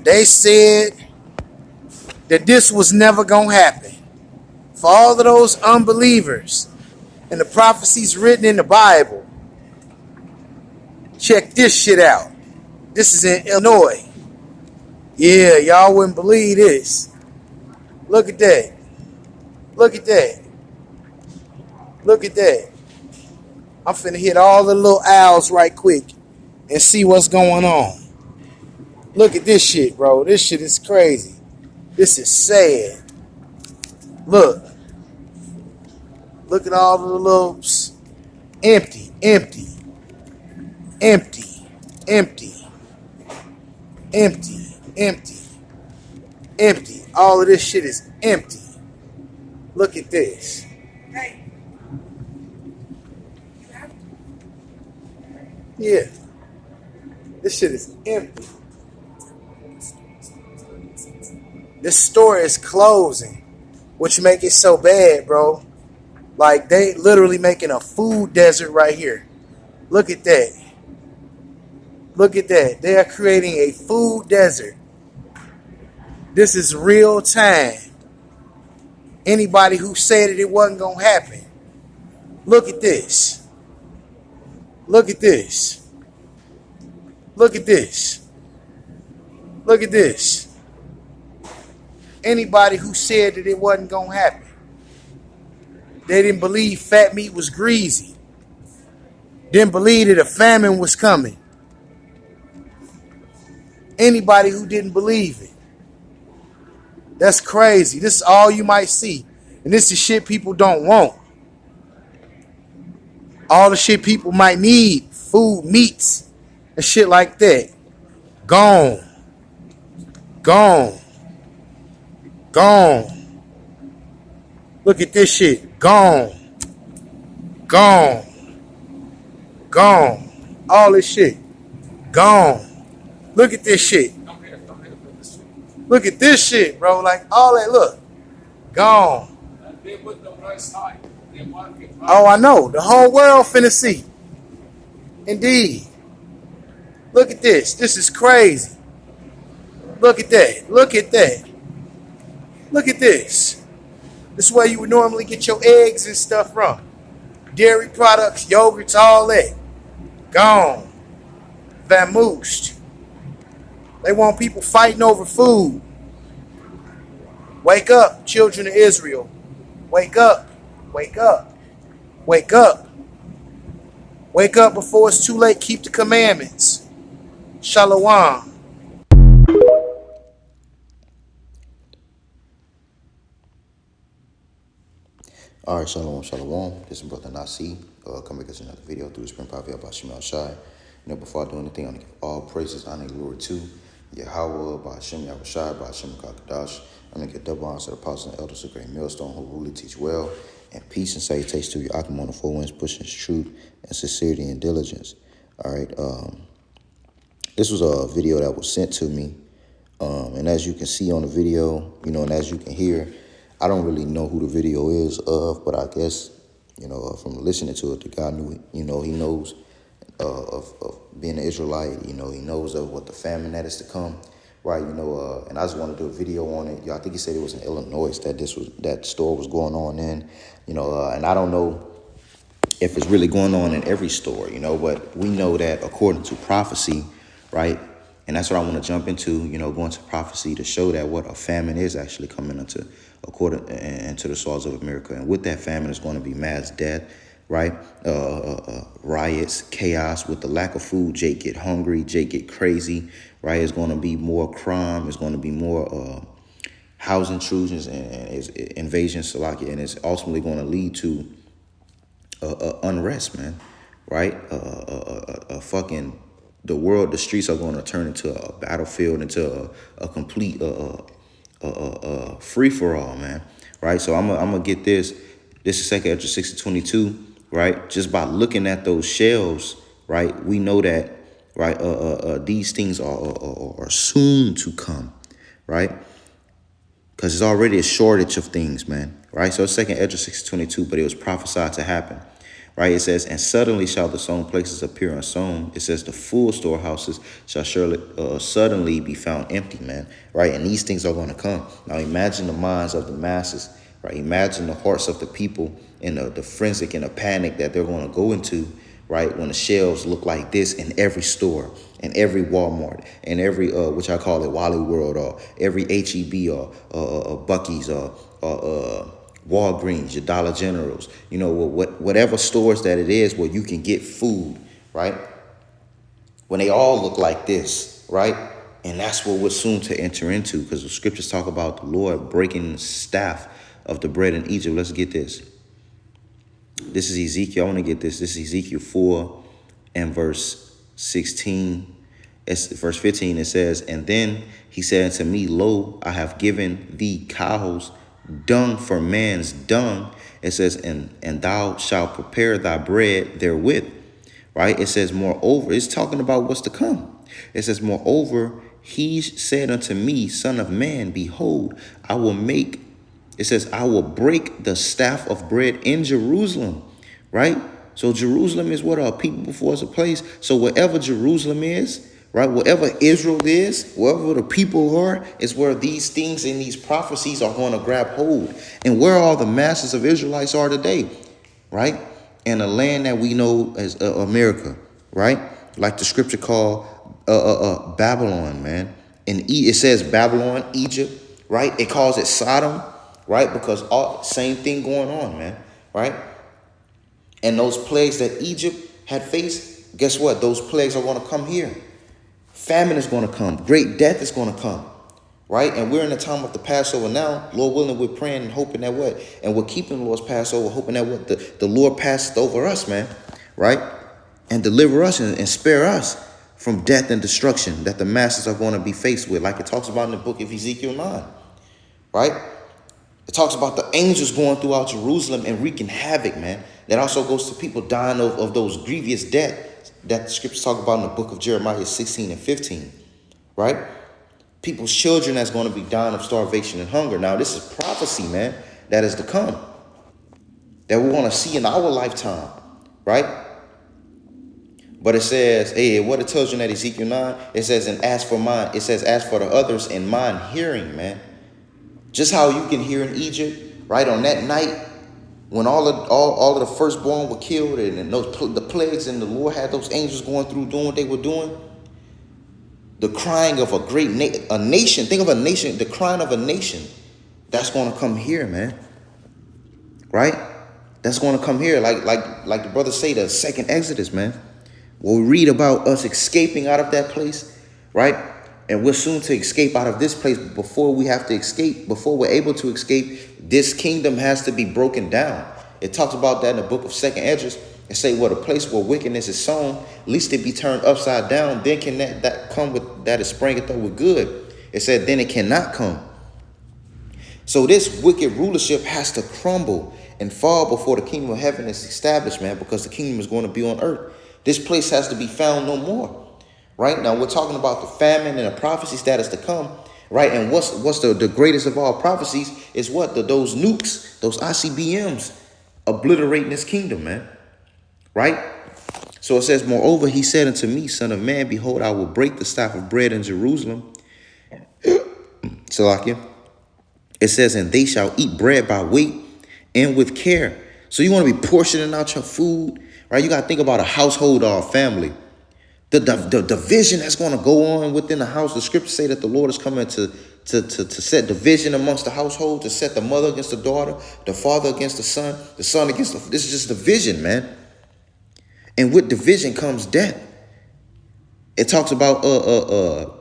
They said that this was never going to happen. For all of those unbelievers and the prophecies written in the Bible, check this shit out. This is in Illinois. Yeah, y'all wouldn't believe this. Look at that. Look at that. Look at that. I'm finna hit all the little owls right quick and see what's going on. Look at this shit, bro. This shit is crazy. This is sad. Look. Look at all the loops. Empty, empty, empty, empty, empty, empty, empty. All of this shit is empty. Look at this. Yeah. This shit is empty. This store is closing, which make it so bad, bro. Like, they literally making a food desert right here. Look at that. Look at that. They are creating a food desert. This is real time. Anybody who said that it wasn't going to happen. Look at this. Look at this. Look at this. Look at this. Anybody who said that it wasn't going to happen. They didn't believe fat meat was greasy. Didn't believe that a famine was coming. Anybody who didn't believe it. That's crazy. This is all you might see. And this is shit people don't want. All the shit people might need. Food, meats, and shit like that. Gone. Gone. Gone. Look at this shit. Gone. Gone. Gone. All this shit. Gone. Look at this shit. Look at this shit, bro. Like, all that, look. Gone. Oh, I know. The whole world finna see. Indeed. Look at this. This is crazy. Look at that. Look at that. Look at this. This is where you would normally get your eggs and stuff from. Dairy products, yogurts, all that. Gone. Vamoosed. They want people fighting over food. Wake up, children of Israel. Wake up. Wake up. Wake up. Wake up before it's too late. Keep the commandments. Shalom. All right, shalom. This is Brother Nasi. Coming with another video through the Spring Prophet by Shemel Shai. Before I do anything, I want to give all praises, honor, and glory to Yahweh, by Hashem Yahushai, by Hashem Kakadash. I'm going to give double honor to the apostles and elders of Great Millstone who really teach well. And peace and salutations to your Akim on the four winds, pushing truth and sincerity and diligence. All right. This was a video that was sent to me. And as you can see on the video, and as you can hear, I don't really know who the video is of, but I guess, from listening to it, the guy knew, he knows of being an Israelite, he knows of what the famine that is to come, right? And I just want to do a video on it. I think he said it was in Illinois that store was going on in, and I don't know if it's really going on in every store, but we know that according to prophecy, right? And that's what I want to jump into, going to prophecy to show that what a famine is actually coming into the soils of America. And with that famine is going to be mass death, right? Riots, chaos. With the lack of food, Jake get hungry, Jake get crazy, right? It's going to be more crime. It's going to be more house intrusions and invasions, and it's ultimately going to lead to unrest, man, right? Fucking the world, the streets are going to turn into a battlefield, into a complete free-for-all, man, right? So I'm gonna get this. This is 2nd Ezra 6:22, right? Just by looking at those shelves, right, we know that, right, these things are soon to come, right? Because there's already a shortage of things, man, right? So it's 2nd Ezra 6:22, but it was prophesied to happen. right? It says, and suddenly shall the sown places appear unsown. It says the full storehouses shall surely suddenly be found empty, man, right? And these things are going to come. Now imagine the minds of the masses, right? Imagine the hearts of the people and the forensic and the panic that they're going to go into, right? When the shelves look like this in every store, in every Walmart, and every, which I call it Wally World, or every HEB, or Buc-ee's, or Walgreens, your Dollar Generals, you know, whatever stores that it is where you can get food, right? When they all look like this, right? And that's what we're soon to enter into, because the scriptures talk about the Lord breaking the staff of the bread in Egypt. Let's get this. This is Ezekiel. I want to get this. This is Ezekiel 4 and verse 16. It's verse 15. It says, and then he said unto me, lo, I have given thee cows dung for man's dung. It says, and thou shalt prepare thy bread therewith. Right? It says, moreover, it's talking about what's to come. It says, moreover, he said unto me, son of man, behold, I will make, it says, I will break the staff of bread in Jerusalem. Right? So Jerusalem is what our people before us a place. So wherever Jerusalem is, right, wherever Israel is, wherever the people are, is where these things and these prophecies are going to grab hold. And where all the masses of Israelites are today, right? In a land that we know as America, right? Like the scripture called Babylon, man. And it says Babylon, Egypt, right? It calls it Sodom, right? Because all same thing going on, man, right? And those plagues that Egypt had faced, guess what? Those plagues are going to come here. Famine is going to come. Great death is going to come, right? And we're in the time of the Passover now. Lord willing, we're praying and hoping that what? And we're keeping the Lord's Passover, hoping that what? The Lord passes over us, man, right? And deliver us and spare us from death and destruction that the masses are going to be faced with, like it talks about in the book of Ezekiel 9, right? It talks about the angels going throughout Jerusalem and wreaking havoc, man. That also goes to people dying of those grievous deaths that the scriptures talk about in the book of Jeremiah 16 and 15, right? People's children that's going to be dying of starvation and hunger. Now, this is prophecy, man, that is to come, that we want to see in our lifetime, right? But it says, hey, what it tells you in that Ezekiel 9, it says, and as for mine, it says, as for the others in mine hearing, man. Just how you can hear in Egypt, right, on that night when all of the firstborn were killed and the plagues and the Lord had those angels going through doing what they were doing. The crying of a great nation. Think of a nation, the crying of a nation. That's going to come here, man. Right? That's going to come here. Like the brothers say, the second Exodus, man. We'll read about us escaping out of that place, right? And we're soon to escape out of this place. Before we have to escape, before we're able to escape, this kingdom has to be broken down. It talks about that in the book of second Esdras. And say, well, the place where wickedness is sown, least it be turned upside down. Then can that come with, that is springeth up with good. It said, then it cannot come. So this wicked rulership has to crumble and fall before the kingdom of heaven is established, man, because the kingdom is going to be on earth. This place has to be found no more. Right now, we're talking about the famine and the prophecies that is to come, right? And what's the greatest of all prophecies is what? Those nukes, those ICBMs obliterating this kingdom, man. Right? So it says, moreover, he said unto me, son of man, behold, I will break the staff of bread in Jerusalem. Salakia. It says, and they shall eat bread by weight and with care. So you want to be portioning out your food, right? You got to think about a household or a family. The division that's going to go on within the house. The scriptures say that the Lord is coming to set division amongst the household, to set the mother against the daughter, the father against the son against the... This is just division, man. And with division comes death. It talks about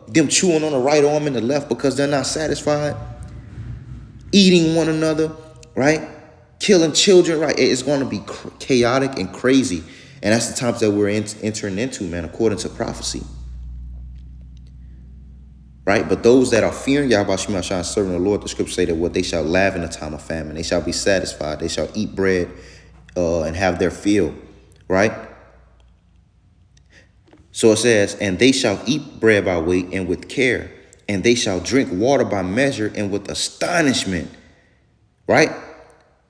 them chewing on the right arm and the left because they're not satisfied. Eating one another, right? Killing children, right? It's going to be chaotic and crazy. And that's the times that we're entering into, man, according to prophecy. Right? But those that are fearing Yahweh Shema Shah, serving the Lord, the scriptures say that what they shall laugh in the time of famine. They shall be satisfied. They shall eat bread and have their fill. Right? So it says, and they shall eat bread by weight and with care, and they shall drink water by measure and with astonishment. Right?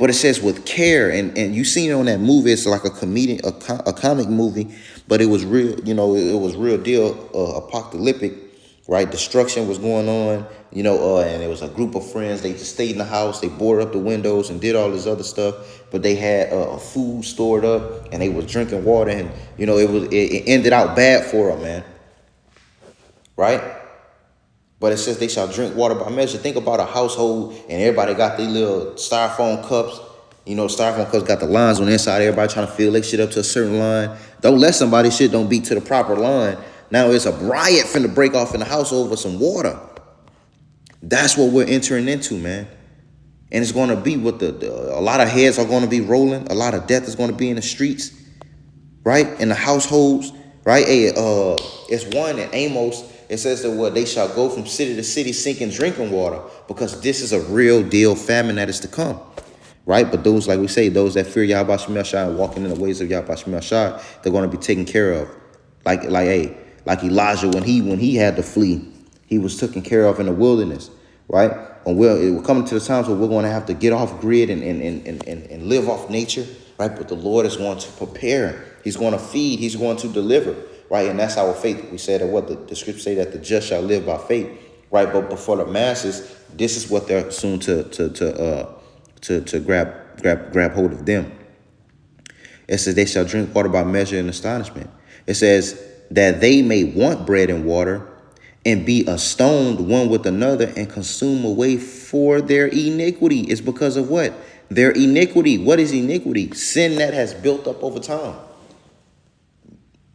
But it says with care, and you seen it on that movie. It's like a comedian, a comic movie, but it was real. You know, it was real deal, apocalyptic, right? Destruction was going on, and it was a group of friends. They just stayed in the house. They boarded up the windows and did all this other stuff. But they had food stored up, and they was drinking water, and it ended out bad for them, man. Right? But it says they shall drink water by measure. Think about a household and everybody got these little styrofoam cups. Styrofoam cups got the lines on the inside. Everybody trying to fill their shit up to a certain line. Don't let somebody's shit don't beat to the proper line. Now it's a riot finna break off in the house over some water. That's what we're entering into, man. And it's going to be what a lot of heads are going to be rolling. A lot of death is going to be in the streets, right? In the households, right? It's one in Amos. It says that they shall go from city to city seeking drinking water, because this is a real deal famine that is to come, right? But those, like we say, those that fear Yahweh Shemel Shai and walking in the ways of Yahweh Shemel Shai, they're going to be taken care of. Like Elijah, when he had to flee, he was taken care of in the wilderness, right? And we're coming to the times where we're going to have to get off grid and live off nature, right? But the Lord is going to prepare. He's going to feed. He's going to deliver. Right, and that's our faith. We said that what the scriptures say, that the just shall live by faith. Right, but for the masses, this is what they're soon to grab hold of them. It says they shall drink water by measure and astonishment. It says that they may want bread and water, and be astoned one with another, and consume away for their iniquity. It's because of what? Their iniquity. What is iniquity? Sin that has built up over time.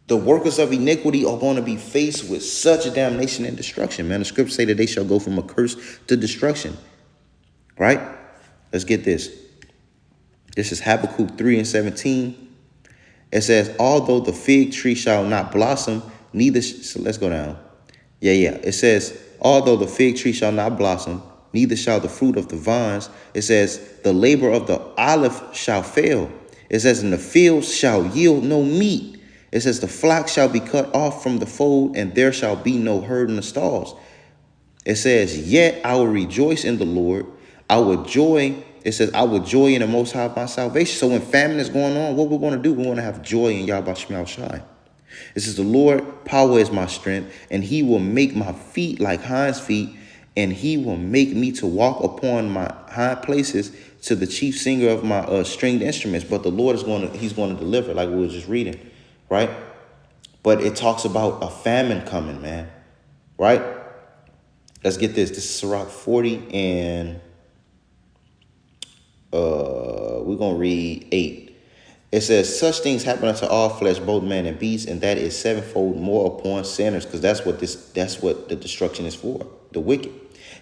The workers of iniquity are going to be faced with such a damnation and destruction, man. The scriptures say that they shall go from a curse to destruction, right? Let's get this. This is Habakkuk 3:17. It says, although the fig tree shall not blossom, neither, so let's go down. It says, although the fig tree shall not blossom, neither shall the fruit of the vines. It says, the labor of the olive shall fail. It says, and the fields shall yield no meat. It says, the flock shall be cut off from the fold, and there shall be no herd in the stalls. It says, yet I will rejoice in the Lord. I will joy. It says, I will joy in the Most High of my salvation. So when famine is going on, what we're going to do, we're going to have joy in Yahweh Shemel Shai. It says, the Lord power is my strength, and he will make my feet like hinds' feet, and he will make me to walk upon my high places, to the chief singer of my stringed instruments. But the Lord he's going to deliver, like we were just reading. Right? But it talks about a famine coming, man. Right? Let's get this. This is Sirach 40, and we're going to read 8. It says, such things happen unto all flesh, both man and beast, and that is sevenfold more upon sinners, because that's what the destruction is for, the wicked.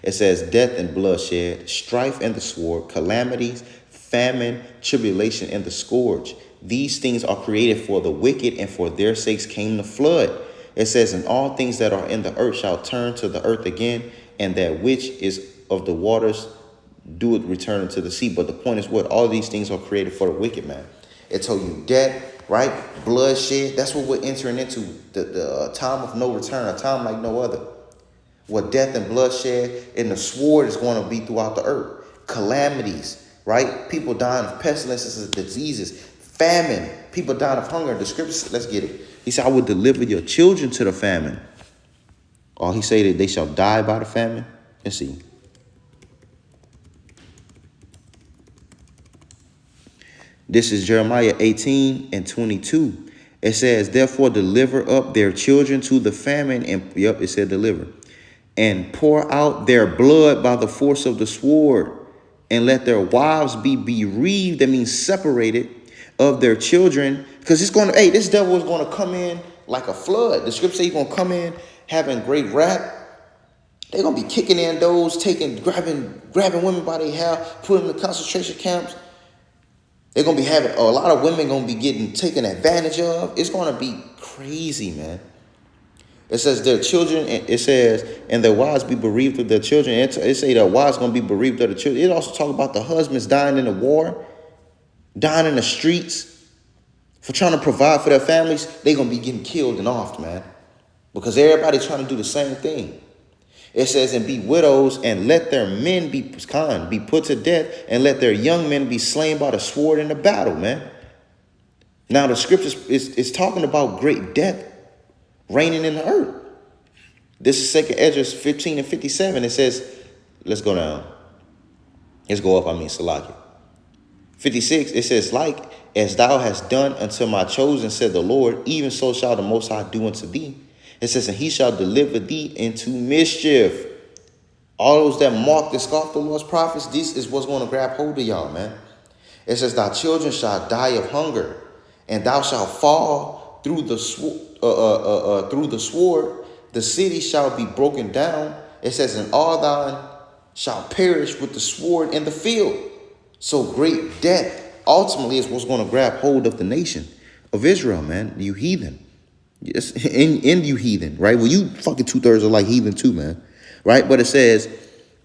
It says, death and bloodshed, strife and the sword, calamities, famine, tribulation, and the scourge. These things are created for the wicked, and for their sakes came the flood. It says, and all things that are in the earth shall turn to the earth again, and that which is of the waters do it return into the sea. But the point is what? All these things are created for the wicked, man. It told you death, right? Bloodshed. That's what we're entering into, the time of no return, a time like no other. What death and bloodshed and the sword is going to be throughout the earth. Calamities, right? People dying of pestilences and diseases. Famine, people dying of hunger. The scriptures, let's get it. He said, I will deliver your children to the famine. Or he said that they shall die by the famine. Let's see. This is Jeremiah 18:22. It says, therefore deliver up their children to the famine. And it said deliver. And pour out their blood by the force of the sword. And let their wives be bereaved. That means separated of their children, because this devil is going to come in like a flood. The scripture says he's going to come in having great wrath. They're going to be kicking in doors, grabbing women by their hair, putting them in concentration camps. They're going to be having a lot of women going to be getting taken advantage of. It's going to be crazy, man. It says their children, it says, and their wives be bereaved of their children. It say their wives going to be bereaved of the children. It also talk about the husbands dying in the war, dying in the streets for trying to provide for their families. They're going to be getting killed and off, man, because everybody's trying to do the same thing. It says, and be widows, and let their men be put to death, and let their young men be slain by the sword in the battle, man. Now the scriptures is talking about great death reigning in the earth. This is 2 Ezra 15 and 57. It says, let's go down. Let's go up, Salakia. 56, it says, like as thou hast done unto my chosen, said the Lord, even so shall the Most High do unto thee. It says, and he shall deliver thee into mischief. All those that mock and scoff the Lord's prophets, this is what's going to grab hold of y'all, man. It says, thy children shall die of hunger, and thou shalt fall through the sword. The city shall be broken down. It says, and all thine shall perish with the sword in the field. So great death ultimately is what's going to grab hold of the nation of Israel, man. You heathen. Yes, in you heathen, right? Well, you fucking 2/3 are like heathen too, man. Right? But it says,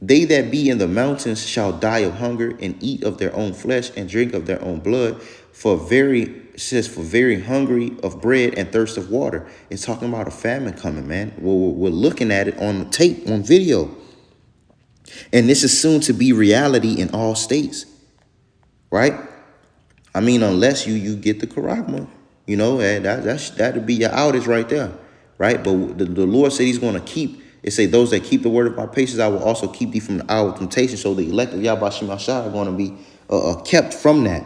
they that be in the mountains shall die of hunger and eat of their own flesh and drink of their own blood. For very hungry of bread and thirst of water. It's talking about a famine coming, man. We're looking at it on tape, on video. And this is soon to be reality in all states. Right? Unless you get the charagma, and that'd be your outage right there. Right? But the Lord said he's going to keep. It say, those that keep the word of my patience, I will also keep thee from the hour of temptation. So the elect of Yahweh Shem Yahshua are going to be kept from that.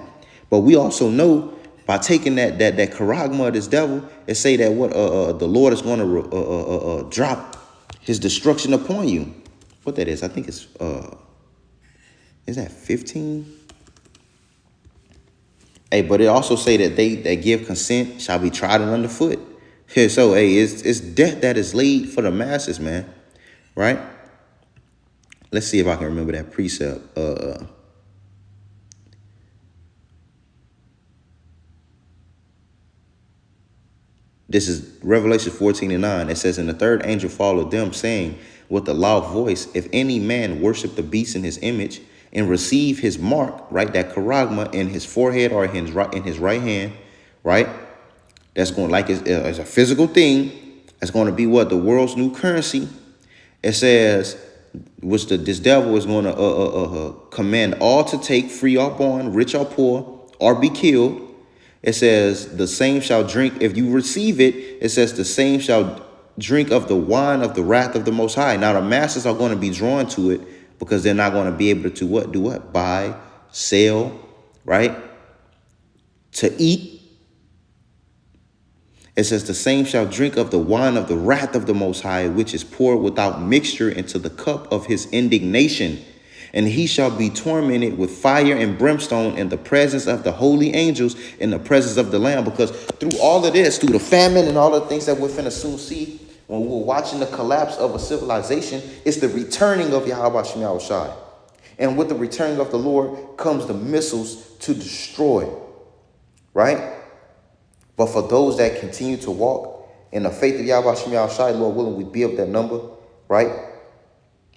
But we also know by taking that charagma of this devil, it say that what the Lord is going to drop his destruction upon you. What that is, I think it's is that 15? Hey, but it also say that they that give consent shall be trodden underfoot. So, hey, it's death that is laid for the masses, man. Right? Let's see if I can remember that precept. This is Revelation 14:9. It says, and the third angel followed them, saying with a loud voice, if any man worship the beast in his image and receive his mark, right, that charagma in his forehead or in his right hand, right? That's going like it's a physical thing. It's going to be what? The world's new currency. It says, which this devil is going to command all to take, free or bond, rich or poor, or be killed. It says, the same shall drink, if you receive it, it says, the same shall drink of the wine of the wrath of the Most High. Now, the masses are going to be drawn to it because they're not going to be able to what? Do what? Buy, sell, right? To eat. It says, the same shall drink of the wine of the wrath of the Most High, which is poured without mixture into the cup of his indignation. And he shall be tormented with fire and brimstone in the presence of the holy angels, in the presence of the Lamb. Because through all of this, through the famine and all the things that we're finna soon see, when we're watching the collapse of a civilization, it's the returning of Yahweh Shem Yahushai. And with the returning of the Lord comes the missiles to destroy, right? But for those that continue to walk in the faith of Yahweh Shem Yahushai, Lord willing, we be of that number, right?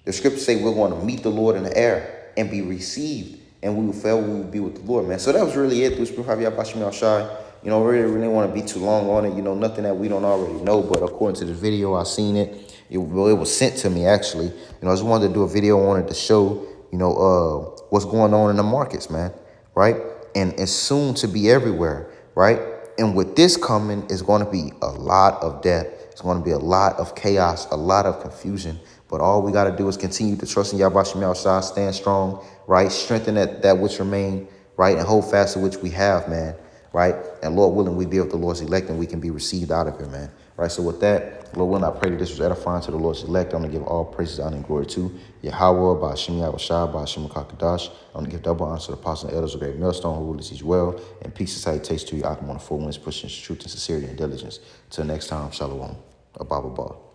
The scriptures say we're going to meet the Lord in the air and be received, and we will be with the Lord, man. So that was really it through the Spirit of Yahweh Shem Yahushai. Really want to be too long on it. Nothing that we don't already know, but according to this video, I seen it. It was sent to me, actually. I just wanted to do a video on it to show, what's going on in the markets, man, right? And it's soon to be everywhere, right? And with this coming, it's going to be a lot of death. It's going to be a lot of chaos, a lot of confusion. But all we got to do is continue to trust in Yahweh Shem Yahushai, stand strong, right? Strengthen that which remain, right? And hold fast to which we have, man, right? And Lord willing, we be of the Lord's elect and we can be received out of here, man. Right? So with that, Lord willing, I pray that this was edifying to the Lord's elect. I'm going to give all praises, honor, and glory to Yahweh, by Hashem Yahushua, by Hashem Kakadash. I'm going to give double honor to the apostles and elders of Great Millstone who rule as well. And peace and salutations to you. I come on the full winds, pushing truth and sincerity and diligence. Till next time, shalom. Abba.